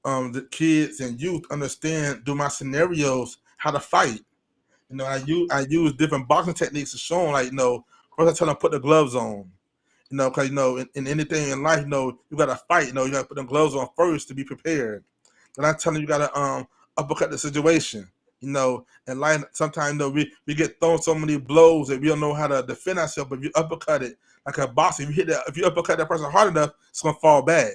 the kids and youth understand through my scenarios how to fight. I use different boxing techniques to show them, like, first I tell them put the gloves on. Because in anything in life, you gotta fight. You gotta put the gloves on first to be prepared. And I tell them you gotta uppercut the situation. And life sometimes, we get thrown so many blows that we don't know how to defend ourselves. But if you uppercut it like a boxer, if you uppercut that person hard enough, it's gonna fall back.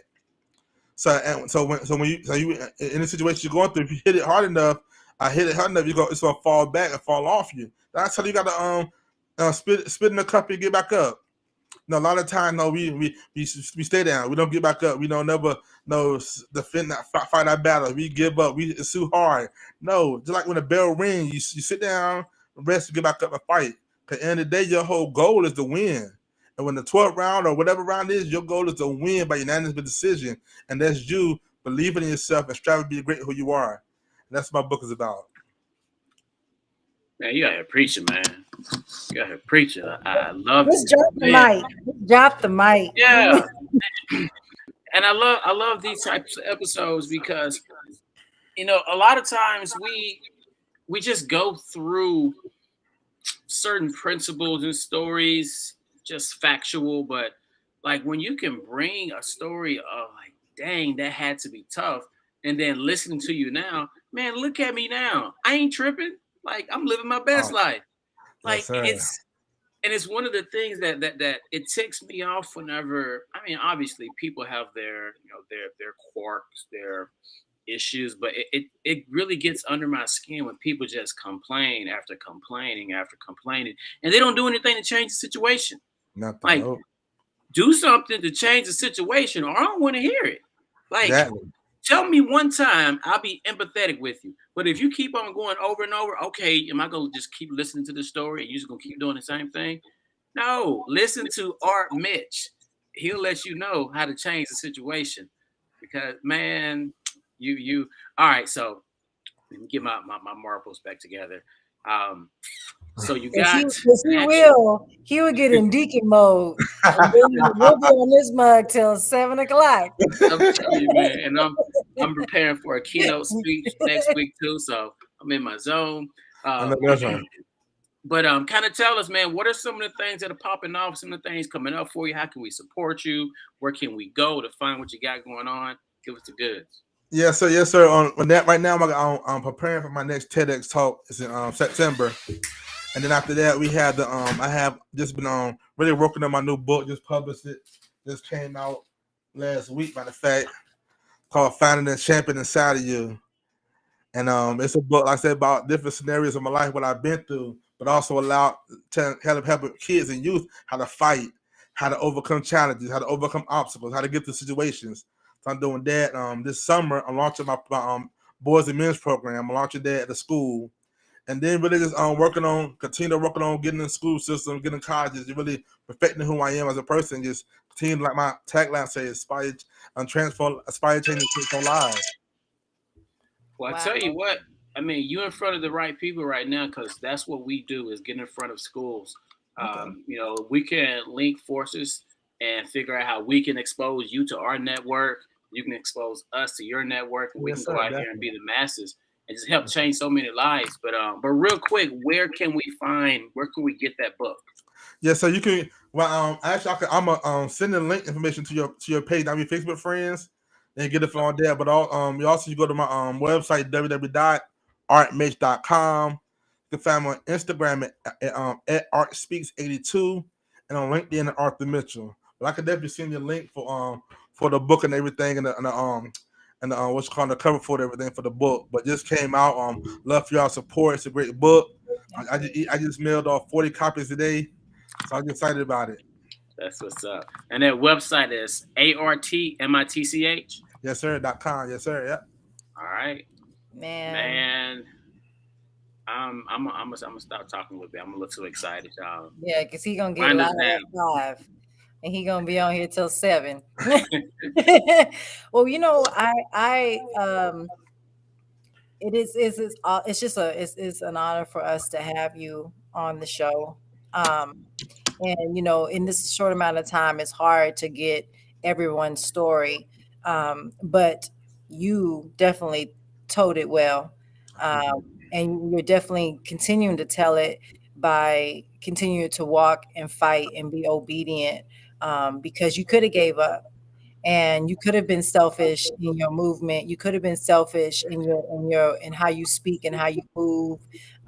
So when you in the situation you're going through, if you hit it hard enough, I hit it hard enough, it's gonna fall back and fall off you. Then I tell you, you gotta spit in the cup and get back up. No, a lot of time, no, we stay down. We don't get back up. We don't never defend that fight our battle. We give up. It's too hard. No, just like when the bell rings, you sit down, rest, get back up and fight. Cause at the end of the day, your whole goal is to win. And when the 12th round or whatever round is, your goal is to win by unanimous decision. And that's you believing in yourself and striving to be great who you are. And that's what my book is about. Man, you out here preaching, man. You out here preaching. I love it, Just drop the man. mic. Just drop the mic. Yeah, and I love these types of episodes because a lot of times we just go through certain principles and stories, just factual, but like when you can bring a story of like, dang, that had to be tough, and then listening to you now, man, look at me now. I ain't tripping. Like I'm living my best Oh, life. yes, Like sir. and it's one of the things that it ticks me off whenever, I mean, obviously people have their, their quirks, their issues, but it really gets under my skin when people just complain after complaining after complaining, and they don't do anything to change the situation. Nothing. Like, Nope. do something to change the situation, or I don't want to hear it. Like, Exactly. tell me one time, I'll be empathetic with you. But if you keep on going over and over, okay, am I gonna just keep listening to the story and you're just gonna keep doing the same thing? No, listen to Art Mitch. He'll let you know how to change the situation. Because, man, you all right, so let me get my marbles back together. Um, so you got Cause natural. he will get in deacon mode, and then we'll be on this mug till 7 o'clock. I'm telling you, man, and I'm preparing for a keynote speech next week too, so I'm in my zone. I know Um, that's right. but kind of tell us, man, what are some of the things that are popping off? Some of the things coming up for you? How can we support you? Where can we go to find what you got going on? Give us the goods. Yes, sir. Yes, sir. On that right now, I'm preparing for my next TEDx talk. It's in September, and then after that, we have the I have just been really working on my new book. Just published it. Just came out last week. Matter of fact, called "Finding the Champion Inside of You." And it's a book, like I said, about different scenarios of my life, what I've been through, but also allow to help kids and youth how to fight, how to overcome challenges, how to overcome obstacles, how to get through situations. So I'm doing that. This summer, I'm launching my boys and men's program. I'm launching that at the school, and then really just continue working on getting in the school system, getting in colleges, and really perfecting who I am as a person. Just continue, like my tagline says, aspire and transform, aspire, change, and transform lives. Well, I Wow. tell you what, I mean, you in front of the right people right now because that's what we do is get in front of schools. Okay. We can link forces and figure out how we can expose you to our network. You can expose us to your network, and we Yes, can go sir. out here and Definitely. be the masses and just help change so many lives. But real quick, where can we get that book? Yeah, so you can. Well, actually, I'm gonna send the link information to your page. I'm your Facebook friends, and get it from on there. But you also you go to my website www.artmage.com. You can find me on Instagram at artspeaks82 and on LinkedIn at Arthur Mitchell. But I could definitely send you a link for the book and everything and the what's called the cover for everything for the book. But just came out. Love for y'all support. It's a great book. I just mailed off 40 copies today, so I'm excited about it. That's what's up. And that website is ARTMITCH. Yes, sir. .com. Yes, sir. Yep. All right, Man. man. I'm gonna stop talking a little bit. I'm a little too excited, y'all. Yeah, because he gonna get Wind us live down. at 5, and he gonna be on here till 7. Well, it's just it's an honor for us to have you on the show. Um, and in this short amount of time, it's hard to get everyone's story, but you definitely told it well, I appreciate um, it. and you're definitely continuing to tell it by continuing to walk and fight and be obedient, because you could have gave up, and you could have been selfish in your movement. You could have been selfish in how you speak and how you move,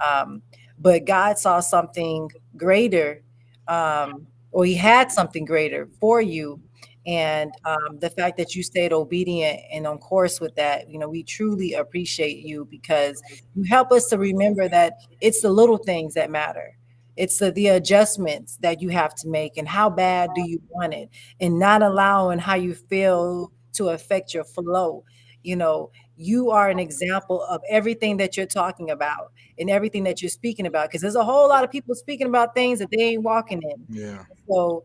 um, but God saw something greater, or He had something greater for you. And the fact that you stayed obedient and on course with that, we truly appreciate you, because you help us to remember that it's the little things that matter. It's the adjustments that you have to make, and how bad do you want it, and not allowing how you feel to affect your flow. You are an example of everything that you're talking about and everything that you're speaking about, because there's a whole lot of people speaking about things that they ain't walking in. Yeah, So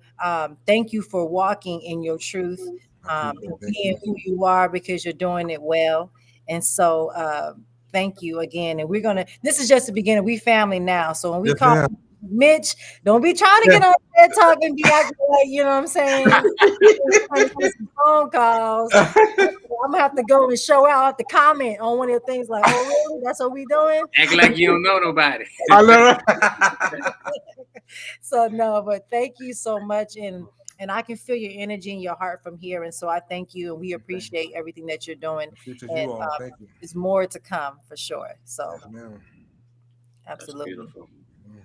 thank you for walking in your truth, I appreciate and it. Thank being you. who you are, because you're doing it well. And so thank you again. And this is just the beginning. We family now. So when we Yes, call ma'am. Mitch, don't be trying to Yeah. get on there talking, be acting like, you know what I'm saying? Trying to make some phone calls. I'm gonna have to go and show out, I have to comment on one of the things like, oh, really? That's what we doing? Acting like you don't know nobody. I love it. So no, but thank you so much. And I can feel your energy and your heart from here. And so I thank you, and we Thank appreciate everything that you're doing. appreciate And you all. Thank you. there's more to come for sure. So Yes, ma'am. That's absolutely. beautiful. Mm.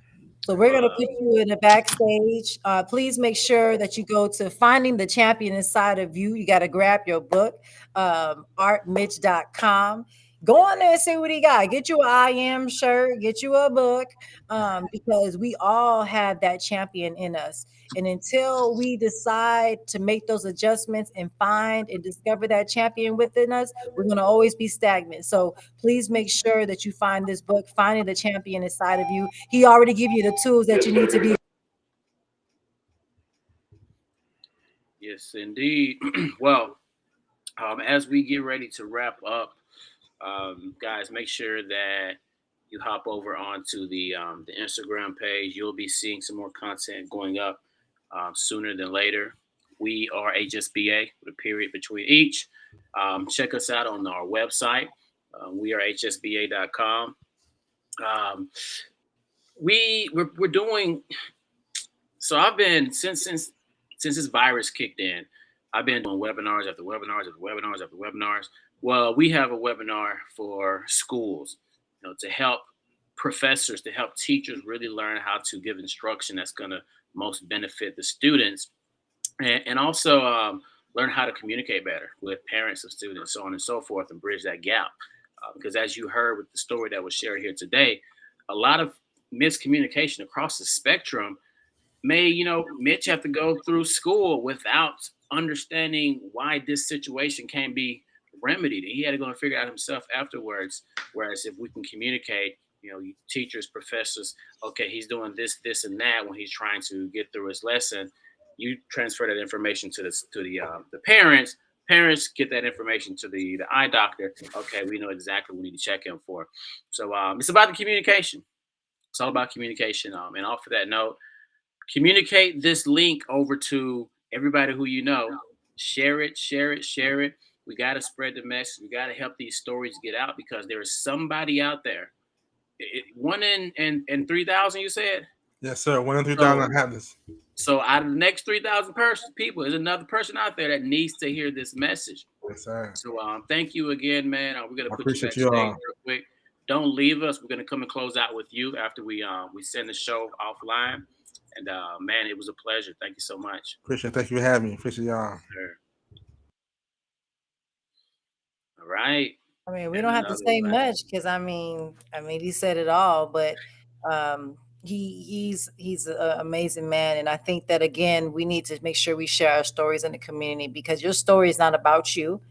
So we're going to Uh, put you in the backstage. Please make sure that you go to Finding the Champion Inside of You. You got to grab your book, artmitch.com. Go on there and see what he got. Get you an I am shirt, get you a book, because we all have that champion in us. And until we decide to make those adjustments and find and discover that champion within us, we're going to always be stagnant. So please make sure that you find this book, Finding the Champion Inside of You. He already give you the tools that you need to be. yes, indeed. Well, as we get ready to wrap up, guys, make sure that you hop over onto the Instagram page. You'll be seeing some more content going up sooner than later. We are HSBA with a period between each. Check us out on our website. We are hsba.com. Um, we're doing so. I've been since this virus kicked in. I've been doing webinars after webinars after webinars after webinars. Well, we have a webinar for schools, to help professors, to help teachers really learn how to give instruction that's going to most benefit the students, and also learn how to communicate better with parents of students, so on and so forth, and bridge that gap. Because as you heard with the story that was shared here today, a lot of miscommunication across the spectrum may, Mitch have to go through school without understanding why this situation can be remedied. He had to go and figure it out himself afterwards. Whereas if we can communicate, teachers, professors, okay, he's doing this, this, and that when he's trying to get through his lesson. You transfer that information to the parents. Parents get that information to the eye doctor. Okay, we know exactly what we need to check him for. So it's about the communication. It's all about communication. And off of that note, communicate this link over to everybody who you know. Share it, share it, share it. We got to spread the message. We got to help these stories get out because there is somebody out there. One in 3,000, you said. Yes, sir. 1 in 3,000 So have this. so out of the next 3,000 people, there's another person out there that needs to hear this message. Yes, sir. So thank you again, man. We're gonna I put you appreciate you backstage all. real quick. Don't leave us. We're gonna come and close out with you after we send the show offline. And man, it was a pleasure. Thank you so much. Appreciate. Thank you for having me. Appreciate y'all. Sure. All right. I mean, we And don't have to another say one. much because he said it all. But he's an amazing man, and I think that again, we need to make sure we share our stories in the community because your story is not about you.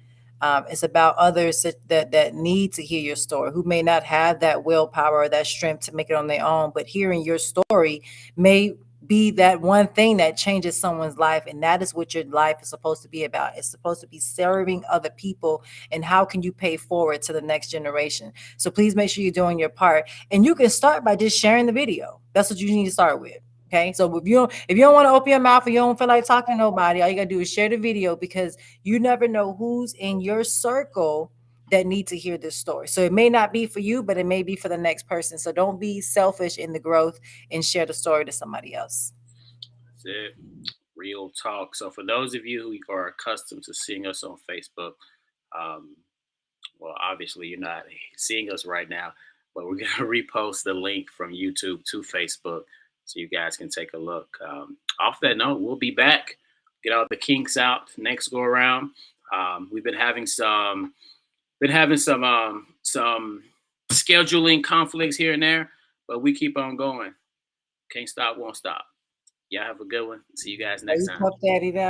It's about others that need to hear your story, who may not have that willpower or that strength to make it on their own. But hearing your story may be that one thing that changes someone's life, and that is what your life is supposed to be about. It's supposed to be serving other people, and how can you pay forward to the next generation? So please make sure you're doing your part, and you can start by just sharing the video. That's what you need to start with. Okay, so if you don't want to open your mouth or you don't feel like talking to nobody, all you gotta do is share the video because you never know who's in your circle that need to hear this story. So it may not be for you, but it may be for the next person. So don't be selfish in the growth and share the story to somebody else. That's it. Real talk. So for those of you who are accustomed to seeing us on Facebook, um, well, obviously you're not seeing us right now, but we're gonna repost the link from YouTube to Facebook so you guys can take a look. Off that note, we'll be back. Get all the kinks out next go around. We've been having some scheduling conflicts here and there, but we keep on going. Can't stop, won't stop. Y'all have a good one. See you guys Are next you time. Puff Daddy now?